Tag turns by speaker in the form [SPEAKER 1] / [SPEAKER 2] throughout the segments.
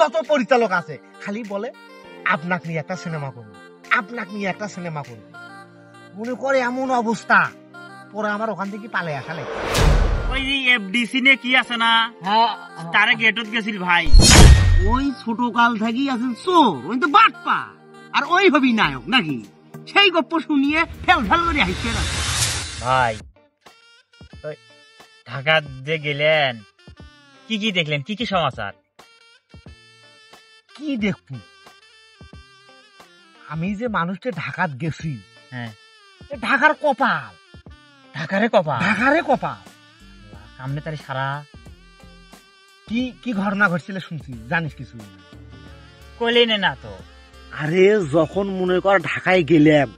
[SPEAKER 1] যত পরিচালক আছে খালি বলে আপনাকে নিয়ে একটা সিনেমা করবো, আপনাকে নিয়ে একটা সিনেমা করবো। মনে করে এমন অবস্থা পরে আমার ওখান থেকে পালে আসালে
[SPEAKER 2] ওই এফডিসি নে কি আছে না, তারে গেটত গেছিল ভাই।
[SPEAKER 1] ওই ছোট কাল থেকেই আছেন চোর, ওই তো বাটপা আর ওই হবি নায়ক নাকি, সেই গপ্প শুনিয়ে ফেল ফেল করে হাসছে না
[SPEAKER 2] ভাই। ঢাকা যে গেলেন কি কি দেখলেন, কি কি সমাচার?
[SPEAKER 1] কি দেখবো, আমি যে মানুষটা ঢাকাত গেছি,
[SPEAKER 2] হ্যাঁ
[SPEAKER 1] ঢাকার কপাল,
[SPEAKER 2] ঢাকারে কপা,
[SPEAKER 1] ঢাকারে কপাল।
[SPEAKER 2] সামনে তারি সারা
[SPEAKER 1] কি কি ঘটনা ঘটছিল শুনছি, জানিস কিছু?
[SPEAKER 2] কইলেন না তো।
[SPEAKER 1] আরে যখন মনে কর ঢাকায় গেলাম,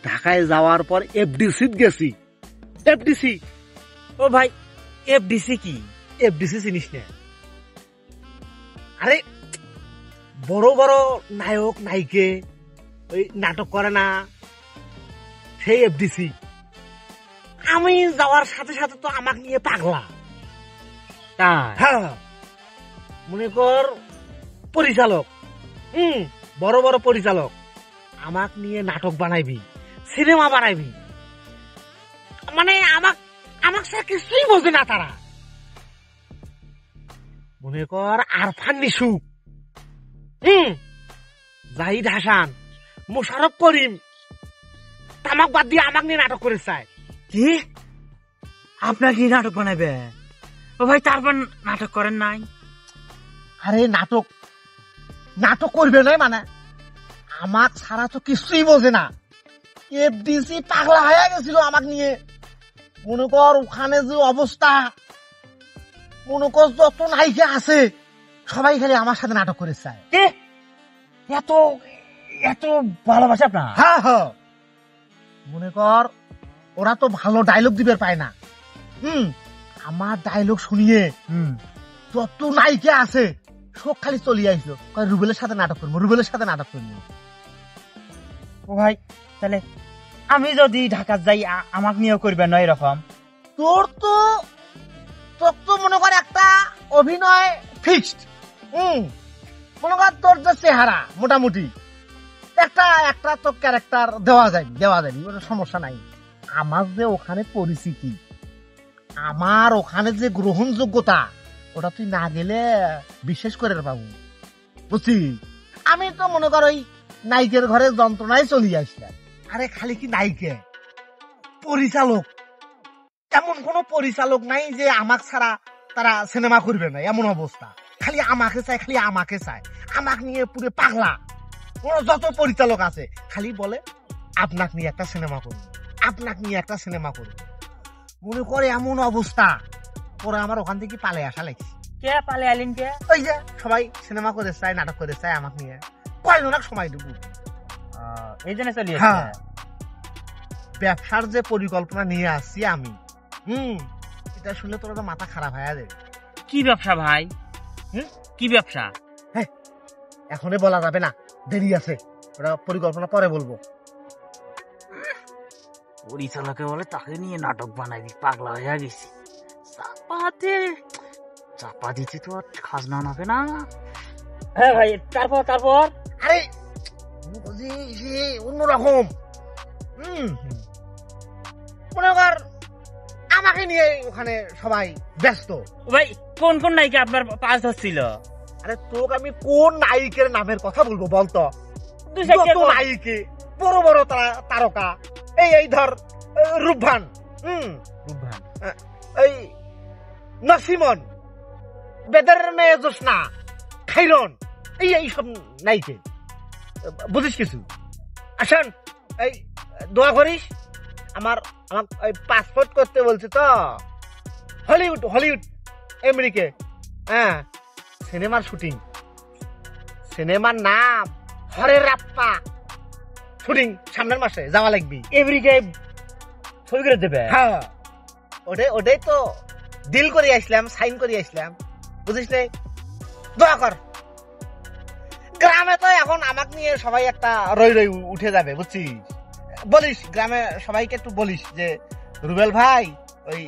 [SPEAKER 1] ঢাকায় যাওয়ার পর এফডিসি গেছি। এফডিসি,
[SPEAKER 2] ও ভাই এফডিসি কি?
[SPEAKER 1] এফডিসি চিনিস না? আরে বড় বড় নায়ক নায়িকে ওই নাটক করে না, সেই এফডিসি। আমি যাওয়ার সাথে সাথে তো আমাকে নিয়ে পাগলা। হ্যাঁ, মনে কর পরিচালক, বড় বড় পরিচালক আমাক নিয়ে নাটক বানাইবি, সিনেমা বানাইবি, মানে আমাক সে কিছুই বোঝে না তারা। মনে কর আরফান নিশু, জাহিদ হাসান, মোশাররফ করিম তামাক বাদ দিয়ে আমাক নিয়ে নাটক করে চায়।
[SPEAKER 2] কি আপনার কি নাটক বানাবে? ও ভাই তারপর নাটক করেন নাই?
[SPEAKER 1] আরে নাটক করবে না, মানে আমাক ছাড়া তো কিছুই বোঝে না। এফডিসি পাগলা হয়ে গেছিল আমাক নিয়ে। মনে কর ওখানে যে অবস্থা, মনে কর যত নায়িকা আছে সবাই খালি আমার সাথে নাটক করে চায়।
[SPEAKER 2] এত এত ভালোবাসে আপনার?
[SPEAKER 1] হ্যাঁ হ্যাঁ, মনে কর ওরা তো ভালো ডায়লগ দিবে পায় না। আমার ডায়লগ শুনিয়ে যত নায়িকা আছে সব খালি চলিয়ে আসলো, রুবেলের সাথে নাটক করবো, রুবেলের সাথে নাটক করবো।
[SPEAKER 2] ও ভাই তাহলে আমি যদি ঢাকা যাই আমাকে নিয়েও করবেন না এরকম?
[SPEAKER 1] তোর তো মনে কর একটা অভিনয় ফিক্সড। মনে কর তোর যে চেহারা মোটামুটি একটা তো ক্যারেক্টার দেওয়া যায়, ওটা সমস্যা নাই। আমার যে ওখানে পরিচিতি, আমার ওখানে যে গ্রহণযোগ্যতা, ওটা তুই না গেলে বিশেষ করে পাবো, বুঝছি? আমি তো মনে কর ওই নায়িকের ঘরে যন্ত্রণায় চলিয়ে আসলাম। আরে খালি কি নায়িকে, পরিচালক, এমন কোন পরিচালক নাই যে আমাকে ছাড়া তারা সিনেমা করবে না, এমন অবস্থা। খালি আমাকে চায়, খালি আমাকে চায়, আমাকে নিয়ে পুরো পাগলা। যত পরিচালক আছে খালি বলে আপনাকে নিয়ে একটা সিনেমা করবো, আপনাকে নিয়ে একটা সিনেমা করবো। মনে করে এমন অবস্থা পরে আমার ওখান থেকে পালে আসা লাগছে।
[SPEAKER 2] কে পালে আইলেন? কে?
[SPEAKER 1] ওই যে সবাই সিনেমা করে চায়, নাটক করে চায়, আমাকে নিয়ে কয়জন সময় দেবো,
[SPEAKER 2] এই জন্য চলি।
[SPEAKER 1] হ্যাঁ, ব্যবসার যে পরিকল্পনা নিয়ে আসছি আমি, এটা শুনলে তোর মাথা খারাপ হয়ে যাবে।
[SPEAKER 2] কি ব্যবসা ভাই? কি ব্যবসা?
[SPEAKER 1] এখনই বলা যাবে না, দেরি আছে, ওটা পরিকল্পনা পরে বলবো।
[SPEAKER 2] পরিচালকে বলে তাকে নিয়ে নাটক বানাবি, পাগলা হয়ে গেছি। চাপা দিতে তো আর খাজনা নাবে না। হ্যাঁ ভাই, তারপর
[SPEAKER 1] আরে অন্যরকম, মনে কর আমাকে নিয়ে ওখানে সবাই ব্যস্ত।
[SPEAKER 2] ভাই কোন কোন নায়িকা আপনার পাস হচ্ছিল?
[SPEAKER 1] আরে তোকে আমি কোন নায়িকের নামের কথা বলবো বলতো? নায়িকে বড় বড় তারকা, এই ধর রূপভান, এই নসিমন, বেদের মেয়ে জোসনা, খাইরন, এই সব নায়িকে, বুঝিস কিছু? আসেন, এই দোয়া করিস, আমার পাসপোর্ট করতে বলছে তো হলিউড আমেরিকা। হ্যাঁ, সিনেমার শুটিং, সিনেমার নাম হরে রাপ্পা, শুটিং সামনের মাসে যাওয়া লাগবি।
[SPEAKER 2] আমেরিকায় ছবি করে দেবে?
[SPEAKER 1] হ্যাঁ, ওটাই তো ডিল করে আসলাম, সাইন করে আসলাম, বুঝিস রে? দোয়া কর। গ্রামে তো এখন আমাকে নিয়ে সবাই একটা রই উঠে যাবে, বুঝছিস? বলিস গ্রামে সবাইকে একটু বলিস যে রুবেল ভাই ওই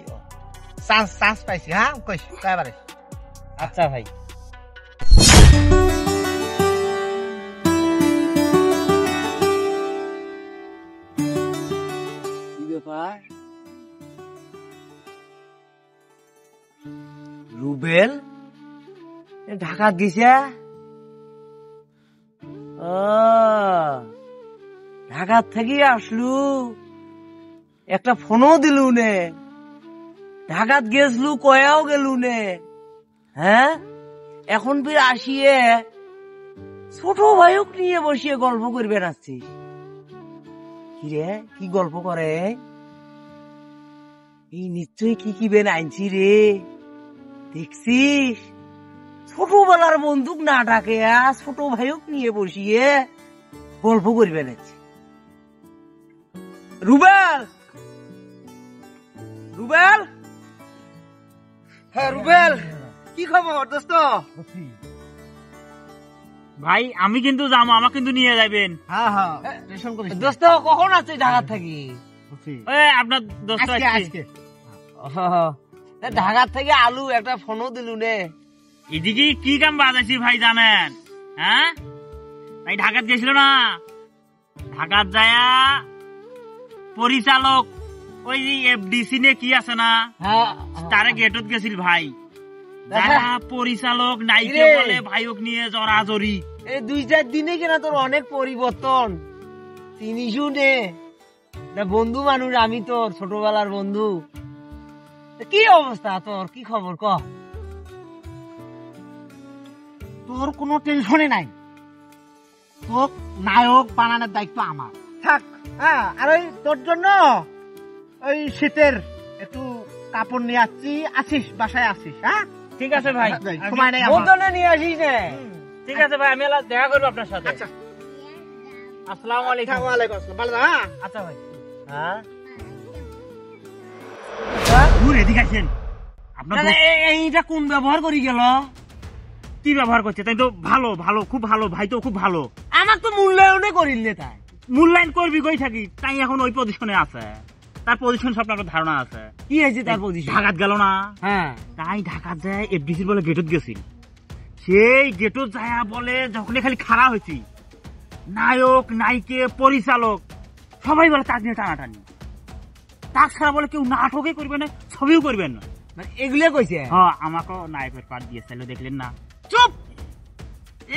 [SPEAKER 1] চান্স পাইছি। হ্যাঁ, কইস কয়বারে
[SPEAKER 2] আচ্ছা ভাই।
[SPEAKER 3] কি ব্যাপার রুবেল ঢাকা গেছে? ঢাকা থেকে আসলু, একটা ফোনও দিলু নে, ঢাকাত গেছলু কয়াও গেলু নে, হ্যাঁ এখন ফির আসিয়ে ছোট ভাইক নিয়ে বসিয়ে গল্প করবে আসছিস? কিরে কি গল্প করে? এই নিশ্চয়ই কি কি বেন আনছি রে, দেখছিস? ছোটবেলার বন্দুক না ডাকে ছোট ভাইক নিয়ে বসিয়ে গল্প করবে নাকি? রুবেল, রুবেল, হ্যাঁ রুবেল, কি খবর দোস্ত?
[SPEAKER 2] ভাই আমি কিন্তু যাবো, আমাকে কিন্তু নিয়ে যাবেন।
[SPEAKER 1] হ্যাঁ হ্যাঁ টেনশন করিস না।
[SPEAKER 3] দোস্ত কখন আছে ঢাকা থাকি?
[SPEAKER 2] আপনার দোস্ত
[SPEAKER 1] আজকে
[SPEAKER 2] আসছে।
[SPEAKER 1] আজকে
[SPEAKER 3] ঢাকা থেকে আলু একটা ফোনও দিলু নে।
[SPEAKER 2] এদিকে কি কাম বাজাইছি ভাই জানেন? হ্যাঁ ভাই ঢাকাত গেছিল না, ঢাকাত যায়া পরিচালক ওই যে এফডিসি নে কি আছে না,
[SPEAKER 3] হ্যাঁ
[SPEAKER 2] তারে গেটত গেছিল ভাই। যারা পরিচালক নাইকে বলে ভাইক নিয়ে জড়াজড়ি।
[SPEAKER 3] এই 2-4 দিনে কিনা তোর অনেক পরিবর্তন। তিনি শুনে না বন্ধু মানুষ, আমি তোর ছোটবেলার বন্ধু। কি অবস্থা তোর, কি খবর ক?
[SPEAKER 1] তোর কোনো টেনশনই নাই, তোর নায়ক বানানোর দায়িত্ব আমার। থাক হ্যাঁ। আর ওই তোর জন্য ওই শীতের একটু কাপড় নিয়ে আসছি, আসিস বাসায় আসিস। হ্যাঁ
[SPEAKER 2] ঠিক আছে ভাই,
[SPEAKER 1] সময় নেই আমার।
[SPEAKER 3] বদলে নিয়ে আসিস নে।
[SPEAKER 2] ঠিক আছে ভাই, আমি এলা দেখা করবো আপনার সাথে।
[SPEAKER 1] আচ্ছা
[SPEAKER 2] আসসালামু আলাইকুম।
[SPEAKER 1] ওয়ালাইকুম আসসালাম, ভালো থাক, হ্যাঁ?
[SPEAKER 2] আচ্ছা ভাই,
[SPEAKER 3] হ্যাঁ
[SPEAKER 2] দূর এদিকে আসেন। আপনার
[SPEAKER 3] না,
[SPEAKER 2] দোস্ত
[SPEAKER 3] এইটা কোন ব্যবহার করি গেল?
[SPEAKER 2] কি ব্যবহার করছে? তাই তো ভালো ভালো, খুব ভালো ভাই, তো খুব ভালো।
[SPEAKER 3] আমার তো মূল্যায়নে করিল নে তাই।
[SPEAKER 2] মূল্যায়ন করবি কই থাকি, তাই এখন ওই পজিশনে আছে। তার পজিশন সব আপনার ধারণা আছে।
[SPEAKER 3] কি হয়েছে তার পজিশন?
[SPEAKER 2] ঢাকাত গেল না,
[SPEAKER 3] হ্যাঁ
[SPEAKER 2] তাই ঢাকাত যায় এফডিসি বলে গেটত গেছিল। সেই গেটত যায় বলে যখন খালি খাড়া হয়েছি, নায়ক নায়িকে পরিচালক সবাই বলে তাক নিয়ে টানাটানি। তাক ছাড়া বলে কেউ নাটকে করবেন না, ছবিও করবেন না।
[SPEAKER 3] মানে এগুলো কইছে?
[SPEAKER 2] হ্যাঁ আমাকেও নায়কের পাঠ দিয়েছিল, দেখলেন না?
[SPEAKER 3] চুপ!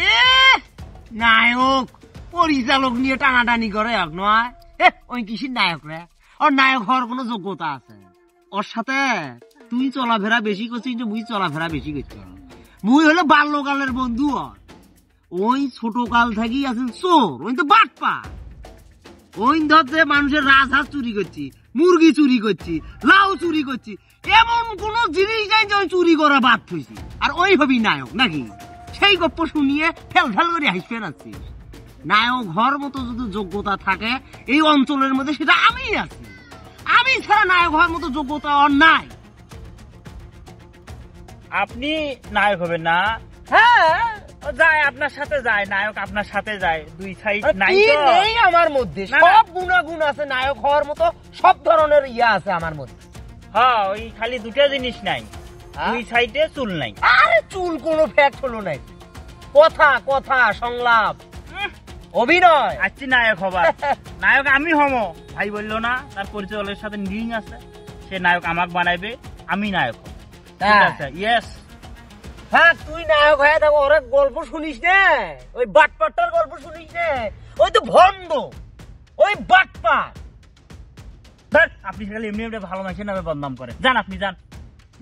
[SPEAKER 3] এ নায়ক পরিচালক নিয়ে টানাটানি করে এক নয়। ওই কিসির নায়ক রে? ওর নায়ক হওয়ার কোনো যোগ্যতা আছে? ওর সাথে তুই চলাফেরা বেশি করছিস, মুই চলাফেরা বেশি করছি। মুই হলো বাল্যকালের বন্ধু। ওই ছোট কাল থেকেই আছেন চোর, ওই তো বাটপা। ওই ধরতে মানুষের রাজহাঁস চুরি করছি, মুরগি চুরি করছি, লাউ চুরি করছি, এমন কোন জিনিস নাই যে ওই চুরি করা বাদ থইছি। আর ওই হবি নায়ক নাকি? সেই গপ্প শুনিয়ে ফেল ফেল করে হাসবেন আছিস। নায়ক হওয়ার মতো যদি যোগ্যতা থাকে এই অঞ্চলের মধ্যে, সেটা আমি আছি। আমি ছাড়া নায়ক হওয়ার মতো যোগ্যতা আর নাই।
[SPEAKER 2] আপনি নায়ক হবেন না?
[SPEAKER 3] হ্যাঁ
[SPEAKER 2] যায় আপনার সাথে যায়, নায়ক আপনার সাথে যায়, দুই সাইড নাই
[SPEAKER 3] কি
[SPEAKER 2] তো?
[SPEAKER 3] নেই আমার মধ্যে?
[SPEAKER 2] না, না।
[SPEAKER 3] সব গুণাগুণ আছে, নায়ক হওয়ার মতো সব ধরনের ইয়া আছে আমার মধ্যে।
[SPEAKER 2] হ্যাঁ ওই খালি দুটা জিনিস নাই,
[SPEAKER 3] হ্যাঁ?
[SPEAKER 2] দুই সাইডে চুল নাই।
[SPEAKER 3] আরে চুল কোনো ফ্যাক্ট হলো নাই। কথা কথা সংলাপ অভিনয়।
[SPEAKER 2] আসছি নায়ক হবার। নায়ক আমি হম, ভাই বললো না তার পরিচালকের সাথে লিঙ্ক আছে, সে নায়ক আমাকে বানাইবে, আমি নায়ক হব। ঠিক আছে, ইয়েস।
[SPEAKER 3] হ্যাঁ তুই নায়ক হয়ে থাকো, ওরা গল্প শুনিস নে, ওই বাটপাটটার গল্প শুনিস নে। ওই তো ভন্ড, ওই বাটপাট।
[SPEAKER 2] আপনি সেখানে এমনি এমনি ভালো মানুষের নামে বদনাম করে। যান আপনি যান,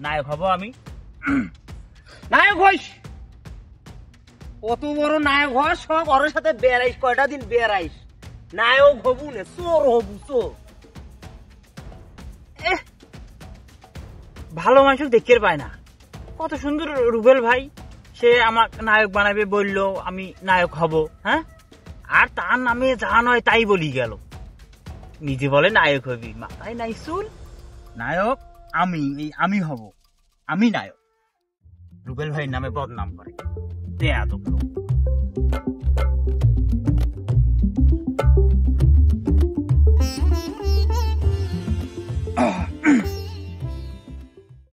[SPEAKER 2] নায়ক হব আমি।
[SPEAKER 3] নায়ক হইস, কত বড় নায়ক হওয়ার সব ওর সাথে বেড়াইস, কয়টা দিন বেড়াইস। নায়ক হবু না, চোর হবু চোর।
[SPEAKER 2] ভালো মানুষ দেখতে পায় না। কত সুন্দর রুবেল ভাই, সে আমাকে নায়ক বানাবে বললো, আমি নায়ক হব। হ্যাঁ, আর তার নামে যা নয় তাই বলি গেল। নিজে বলে নায়ক হবি, মাথায় নাই চুল। নায়ক আমি হব, আমি নায়ক। রুবেল ভাইয়ের নামে বদনাম করে, বেয়াদব লোক।